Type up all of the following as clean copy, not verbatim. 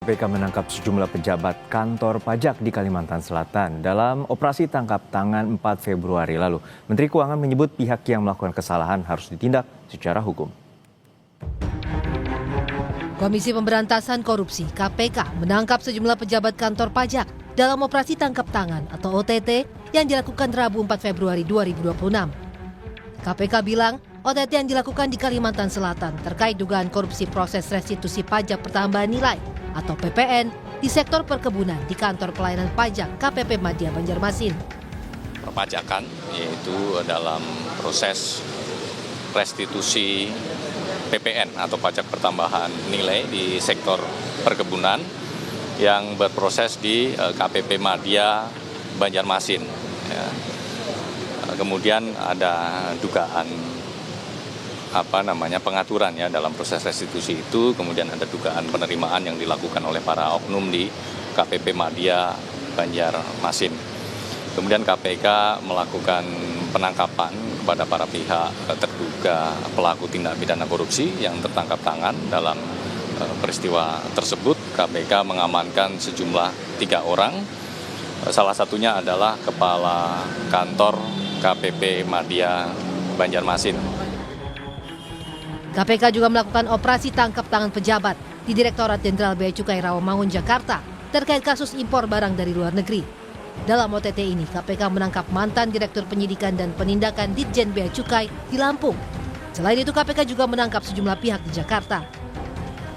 KPK menangkap sejumlah pejabat kantor pajak di Kalimantan Selatan dalam operasi tangkap tangan 4 Februari lalu. Menteri Keuangan menyebut pihak yang melakukan kesalahan harus ditindak secara hukum. Komisi Pemberantasan Korupsi (KPK) menangkap sejumlah pejabat kantor pajak dalam operasi tangkap tangan atau OTT yang dilakukan Rabu 4 Februari 2026. KPK bilang OTT yang dilakukan di Kalimantan Selatan terkait dugaan korupsi proses restitusi pajak pertambahan nilai atau PPN di sektor perkebunan di kantor pelayanan pajak KPP Madya Banjarmasin. Perpajakan yaitu dalam proses restitusi PPN atau pajak pertambahan nilai di sektor perkebunan yang berproses di KPP Madya Banjarmasin. Ya. Kemudian ada dugaan pengaturan ya dalam proses restitusi itu, kemudian ada dugaan penerimaan yang dilakukan oleh para oknum di KPP Madya Banjarmasin. Kemudian KPK melakukan penangkapan kepada para pihak terduga pelaku tindak pidana korupsi yang tertangkap tangan dalam peristiwa tersebut. KPK mengamankan sejumlah 3 orang, salah satunya adalah Kepala Kantor KPP Madya Banjarmasin. KPK juga melakukan operasi tangkap tangan pejabat di Direktorat Jenderal Bea Cukai Rawamangun, Jakarta terkait kasus impor barang dari luar negeri. Dalam OTT ini, KPK menangkap mantan Direktur Penyidikan dan Penindakan Ditjen Bea Cukai di Lampung. Selain itu, KPK juga menangkap sejumlah pihak di Jakarta.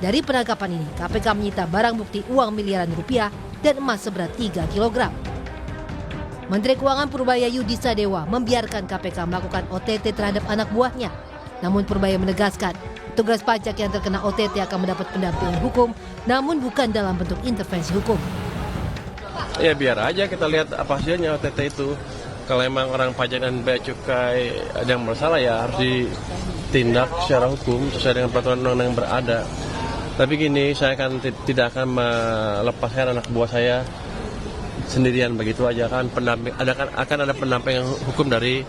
Dari penangkapan ini, KPK menyita barang bukti uang miliaran rupiah dan emas seberat 3 kg. Menteri Keuangan Purbaya Yudhistira Dewa membiarkan KPK melakukan OTT terhadap anak buahnya. Namun Purbaya menegaskan, petugas pajak yang terkena OTT akan mendapat pendampingan hukum, namun bukan dalam bentuk intervensi hukum. Ya biar aja kita lihat apa hasilnya OTT itu. Kalau emang orang pajak dan bea cukai ada yang bersalah ya harus ditindak secara hukum sesuai dengan peraturan undang-undang yang berada. Tapi gini, saya tidak akan melepaskan anak buah saya sendirian begitu aja kan. Akan ada pendampingan hukum dari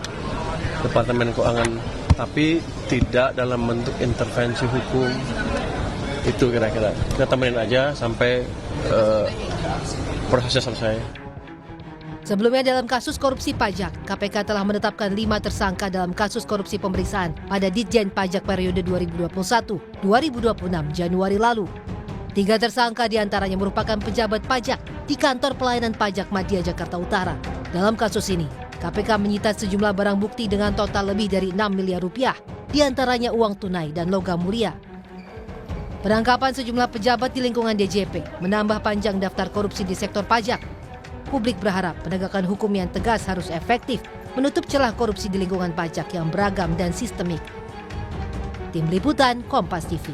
Departemen Keuangan. Tapi tidak dalam bentuk intervensi hukum. Itu kira-kira. Kita temenin aja sampai prosesnya selesai. Sebelumnya dalam kasus korupsi pajak, KPK telah menetapkan 5 tersangka dalam kasus korupsi pemeriksaan pada Ditjen Pajak periode 2021-2026 Januari lalu. 3 tersangka diantaranya merupakan pejabat pajak di kantor pelayanan pajak Madya Jakarta Utara. Dalam kasus ini, KPK menyita sejumlah barang bukti dengan total lebih dari 6 miliar rupiah, diantaranya uang tunai dan logam mulia. Penangkapan sejumlah pejabat di lingkungan DJP menambah panjang daftar korupsi di sektor pajak. Publik berharap penegakan hukum yang tegas harus efektif menutup celah korupsi di lingkungan pajak yang beragam dan sistemik. Tim Liputan Kompas TV.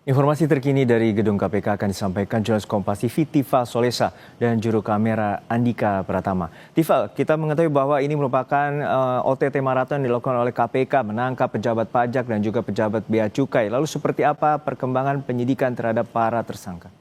Informasi terkini dari Gedung KPK akan disampaikan jurnalis Kompas TV Tifa Solesa dan juru kamera Andika Pratama. Tifa, kita mengetahui bahwa ini merupakan OTT maraton dilakukan oleh KPK menangkap pejabat pajak dan juga pejabat bea cukai. Lalu seperti apa perkembangan penyidikan terhadap para tersangka?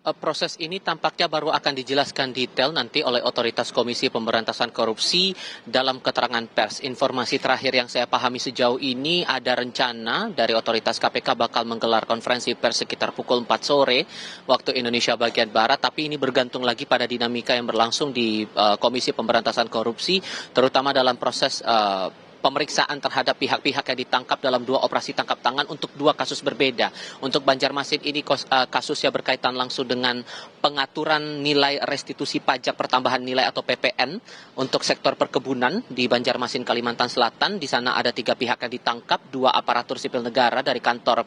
Proses ini tampaknya baru akan dijelaskan detail nanti oleh otoritas Komisi Pemberantasan Korupsi dalam keterangan pers. Informasi terakhir yang saya pahami sejauh ini ada rencana dari otoritas KPK bakal menggelar konferensi pers sekitar pukul 4 sore waktu Indonesia bagian Barat. Tapi ini bergantung lagi pada dinamika yang berlangsung di Komisi Pemberantasan Korupsi, terutama dalam proses pemeriksaan terhadap pihak-pihak yang ditangkap dalam 2 operasi tangkap tangan untuk 2 kasus berbeda. Untuk Banjarmasin ini kasusnya berkaitan langsung dengan pengaturan nilai restitusi pajak pertambahan nilai atau PPN untuk sektor perkebunan di Banjarmasin, Kalimantan Selatan. Di sana ada 3 pihak yang ditangkap, 2 aparatur sipil negara dari kantor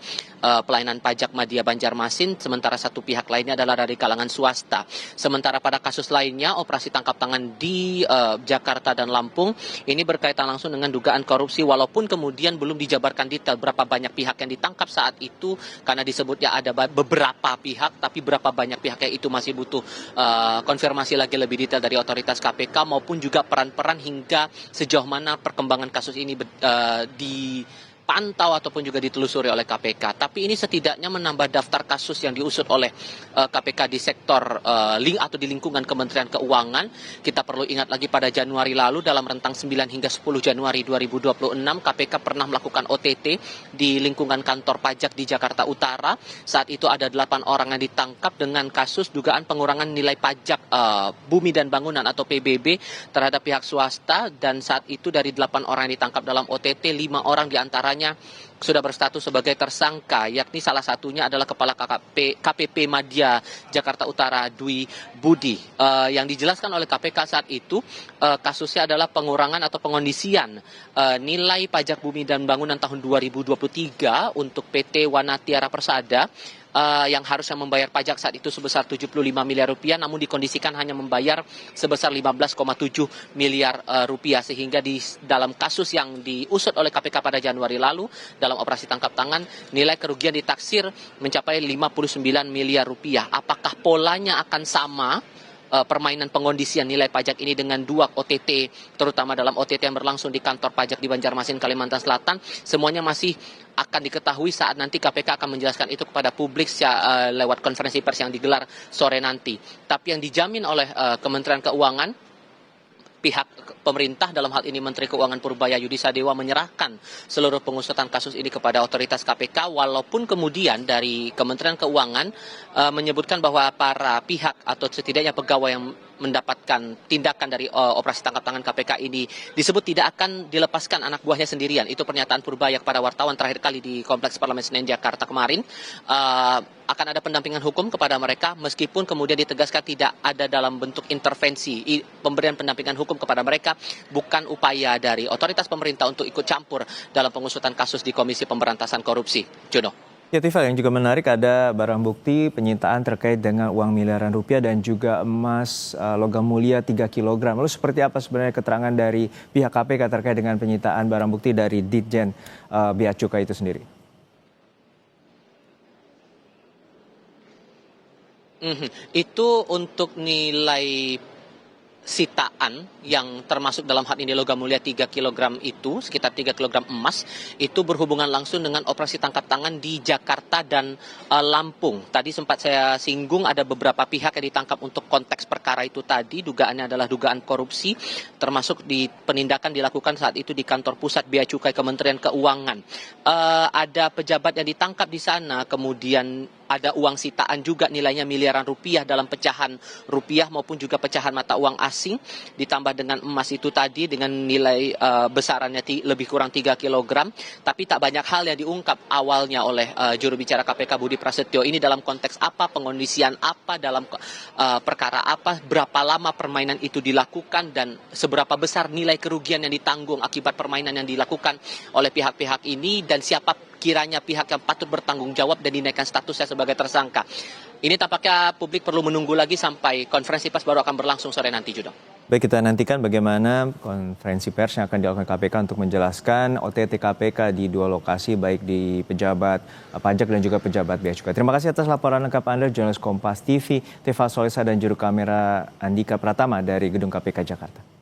pelayanan pajak Madya Banjarmasin, sementara 1 pihak lainnya adalah dari kalangan swasta. Sementara pada kasus lainnya, operasi tangkap tangan di Jakarta dan Lampung, ini berkaitan langsung dengan dugaan korupsi, walaupun kemudian belum dijabarkan detail berapa banyak pihak yang ditangkap saat itu, karena disebutnya ada beberapa pihak, tapi berapa banyak pihak yang itu masih butuh konfirmasi lagi lebih detail dari otoritas KPK, maupun juga peran-peran hingga sejauh mana perkembangan kasus ini dipantau ataupun juga ditelusuri oleh KPK. Tapi ini setidaknya menambah daftar kasus yang diusut oleh KPK di sektor atau di lingkungan Kementerian Keuangan. Kita perlu ingat lagi pada Januari lalu dalam rentang 9 hingga 10 Januari 2026 KPK pernah melakukan OTT di lingkungan kantor pajak di Jakarta Utara. Saat itu ada 8 orang yang ditangkap dengan kasus dugaan pengurangan nilai pajak bumi dan bangunan atau PBB terhadap pihak swasta, dan saat itu dari 8 orang yang ditangkap dalam OTT, 5 orang diantaranya sudah berstatus sebagai tersangka, yakni salah satunya adalah Kepala KPP Madya Jakarta Utara Dwi Budi. Yang dijelaskan oleh KPK saat itu kasusnya adalah pengurangan atau pengondisian nilai pajak bumi dan bangunan tahun 2023 untuk PT Wanatiara Persada yang harusnya membayar pajak saat itu sebesar 75 miliar rupiah, namun dikondisikan hanya membayar sebesar 15,7 miliar rupiah, sehingga di dalam kasus yang diusut oleh KPK pada Januari lalu dalam operasi tangkap tangan, nilai kerugian ditaksir mencapai 59 miliar rupiah. Apakah polanya akan sama permainan pengondisian nilai pajak ini dengan dua OTT, terutama dalam OTT yang berlangsung di kantor pajak di Banjarmasin, Kalimantan Selatan? Semuanya masih akan diketahui saat nanti KPK akan menjelaskan itu kepada publik lewat konferensi pers yang digelar sore nanti. Tapi yang dijamin oleh Kementerian Keuangan, pihak pemerintah dalam hal ini Menteri Keuangan Purbaya Yudi Sadewa menyerahkan seluruh pengusutan kasus ini kepada otoritas KPK, walaupun kemudian dari Kementerian Keuangan menyebutkan bahwa para pihak atau setidaknya pegawai yang mendapatkan tindakan dari operasi tangkap tangan KPK ini disebut tidak akan dilepaskan anak buahnya sendirian. Itu pernyataan Purbaya kepada wartawan terakhir kali di Kompleks Parlemen Senen Jakarta kemarin. Akan ada pendampingan hukum kepada mereka, meskipun kemudian ditegaskan tidak ada dalam bentuk intervensi. Pemberian pendampingan hukum kepada mereka bukan upaya dari otoritas pemerintah untuk ikut campur dalam pengusutan kasus di Komisi Pemberantasan Korupsi. Jono. Ya Tifa, yang juga menarik ada barang bukti penyitaan terkait dengan uang miliaran rupiah dan juga emas logam mulia 3 kg. Lalu seperti apa sebenarnya keterangan dari pihak KPK terkait dengan penyitaan barang bukti dari Ditjen Bea Cukai itu sendiri? Itu untuk nilai sitaan yang termasuk dalam hal ini logam mulia 3 kg itu, sekitar 3 kg emas, itu berhubungan langsung dengan operasi tangkap tangan di Jakarta dan Lampung. Tadi sempat saya singgung ada beberapa pihak yang ditangkap untuk konteks perkara itu tadi, dugaannya adalah dugaan korupsi, termasuk di penindakan dilakukan saat itu di kantor pusat Bea Cukai Kementerian Keuangan. Ada pejabat yang ditangkap di sana, kemudian ada uang sitaan juga nilainya miliaran rupiah dalam pecahan rupiah maupun juga pecahan mata uang asing, ditambah dengan emas itu tadi dengan nilai besarannya lebih kurang 3 kg. Tapi tak banyak hal yang diungkap awalnya oleh juru bicara KPK Budi Prasetyo. Ini dalam konteks apa, pengondisian apa, dalam perkara apa, berapa lama permainan itu dilakukan, dan seberapa besar nilai kerugian yang ditanggung akibat permainan yang dilakukan oleh pihak-pihak ini, dan siapa kiranya pihak yang patut bertanggung jawab dan dinaikkan statusnya sebagai tersangka. Ini tampaknya publik perlu menunggu lagi sampai konferensi pers baru akan berlangsung sore nanti, Judo. Baik, kita nantikan bagaimana konferensi pers yang akan dilakukan KPK untuk menjelaskan OTT KPK di dua lokasi, baik di pejabat pajak dan juga pejabat Bea Cukai. Terima kasih atas laporan lengkap Anda, jurnalis Kompas TV, Tifa Solesa dan juru kamera Andika Pratama dari Gedung KPK Jakarta.